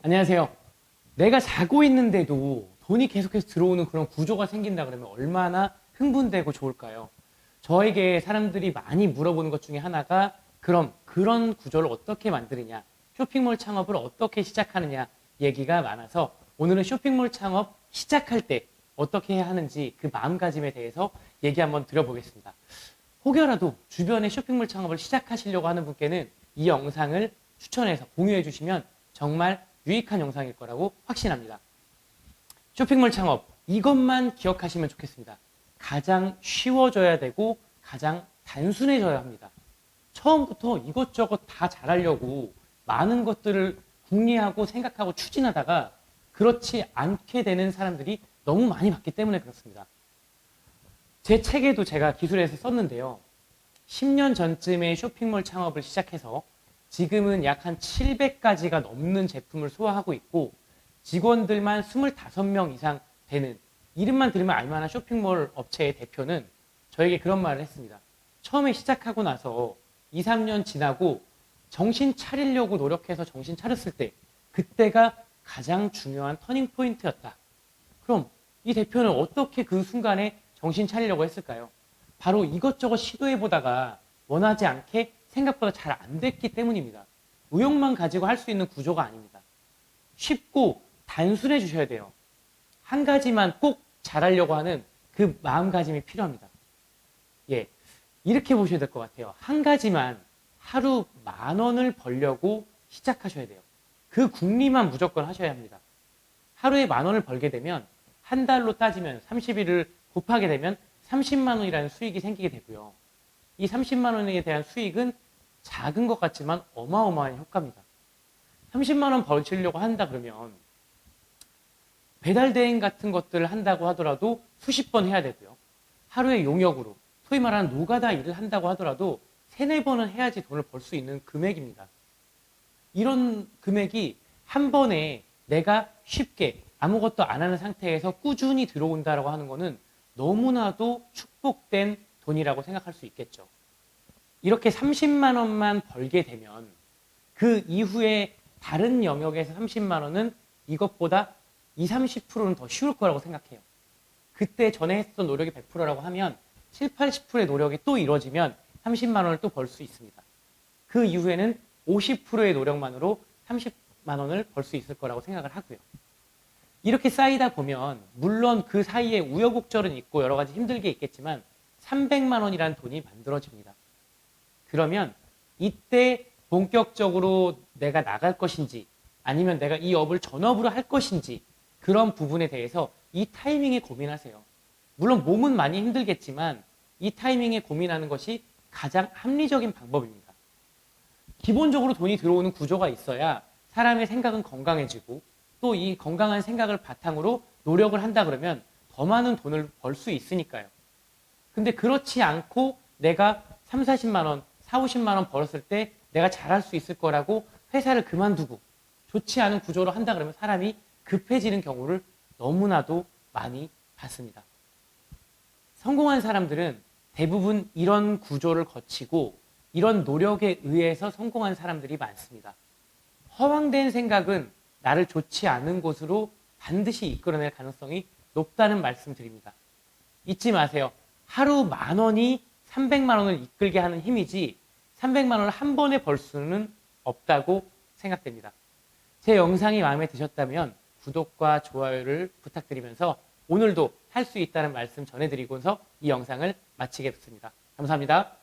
안녕하세요. 내가 자고 있는데도 돈이 계속해서 들어오는 그런 구조가 생긴다 그러면 얼마나 흥분되고 좋을까요? 저에게 사람들이 많이 물어보는 것 중에 하나가 그럼 그런 구조를 어떻게 만드느냐, 쇼핑몰 창업을 어떻게 시작하느냐 얘기가 많아서 오늘은 쇼핑몰 창업 시작할 때 어떻게 해야 하는지 그 마음가짐에 대해서 얘기 한번 드려보겠습니다. 혹여라도 주변에 쇼핑몰 창업을 시작하시려고 하는 분께는 이 영상을 추천해서 공유해 주시면 정말 유익한 영상일 거라고 확신합니다. 쇼핑몰 창업, 이것만 기억하시면 좋겠습니다. 가장 쉬워져야 되고 가장 단순해져야 합니다. 처음부터 이것저것 다 잘하려고 많은 것들을 궁리하고 생각하고 추진하다가 그렇지 않게 되는 사람들이 너무 많이 봤기 때문에 그렇습니다. 제 책에도 제가 기술에서 썼는데요. 10년 전쯤에 쇼핑몰 창업을 시작해서 지금은 약 한 700가지가 넘는 제품을 소화하고 있고 직원들만 25명 이상 되는, 이름만 들으면 알만한 쇼핑몰 업체의 대표는 저에게 그런 말을 했습니다. 처음에 시작하고 나서 2, 3년 지나고 정신 차리려고 노력해서 정신 차렸을 때 그때가 가장 중요한 터닝 포인트였다. 그럼 이 대표는 어떻게 그 순간에 정신 차리려고 했을까요? 바로 이것저것 시도해보다가 원하지 않게 생각보다 잘 안 됐기 때문입니다. 의욕만 가지고 할 수 있는 구조가 아닙니다. 쉽고 단순해 주셔야 돼요. 한 가지만 꼭 잘하려고 하는 그 마음가짐이 필요합니다. 예, 이렇게 보셔야 될 것 같아요. 한 가지만 하루 10,000원을 벌려고 시작하셔야 돼요. 그 궁리만 무조건 하셔야 합니다. 하루에 10,000원을 벌게 되면 한 달로 따지면 30일을 곱하게 되면 30만 원이라는 수익이 생기게 되고요. 이 30만 원에 대한 수익은 작은 것 같지만 어마어마한 효과입니다. 30만 원 벌시려고 한다 그러면 배달 대행 같은 것들을 한다고 하더라도 수십 번 해야 되고요. 하루에 용역으로 소위 말하는 노가다 일을 한다고 하더라도 3, 4번은 해야지 돈을 벌 수 있는 금액입니다. 이런 금액이 한 번에 내가 쉽게 아무것도 안 하는 상태에서 꾸준히 들어온다라고 하는 거는 너무나도 축복된 돈이라고 생각할 수 있겠죠. 이렇게 30만 원만 벌게 되면 그 이후에 다른 영역에서 30만 원은 이것보다 20, 30%는 더 쉬울 거라고 생각해요. 그때 전에 했던 노력이 100%라고 하면 7, 80%의 노력이 또 이루어지면 30만 원을 또 벌 수 있습니다. 그 이후에는 50%의 노력만으로 30만 원을 벌 수 있을 거라고 생각을 하고요. 이렇게 쌓이다 보면 물론 그 사이에 우여곡절은 있고 여러 가지 힘든 게 있겠지만 300만 원이라는 돈이 만들어집니다. 그러면 이때 본격적으로 내가 나갈 것인지 아니면 내가 이 업을 전업으로 할 것인지 그런 부분에 대해서 이 타이밍에 고민하세요. 물론 몸은 많이 힘들겠지만 이 타이밍에 고민하는 것이 가장 합리적인 방법입니다. 기본적으로 돈이 들어오는 구조가 있어야 사람의 생각은 건강해지고 또 이 건강한 생각을 바탕으로 노력을 한다 그러면 더 많은 돈을 벌 수 있으니까요. 근데 그렇지 않고 내가 3, 40만 원, 4, 50만 원 벌었을 때 내가 잘할 수 있을 거라고 회사를 그만두고 좋지 않은 구조로 한다 그러면 사람이 급해지는 경우를 너무나도 많이 봤습니다. 성공한 사람들은 대부분 이런 구조를 거치고 이런 노력에 의해서 성공한 사람들이 많습니다. 허황된 생각은 나를 좋지 않은 곳으로 반드시 이끌어낼 가능성이 높다는 말씀 드립니다. 잊지 마세요. 하루 10,000원이 300만 원을 이끌게 하는 힘이지 300만 원을 한 번에 벌 수는 없다고 생각됩니다. 제 영상이 마음에 드셨다면 구독과 좋아요를 부탁드리면서 오늘도 할 수 있다는 말씀 전해드리고서 이 영상을 마치겠습니다. 감사합니다.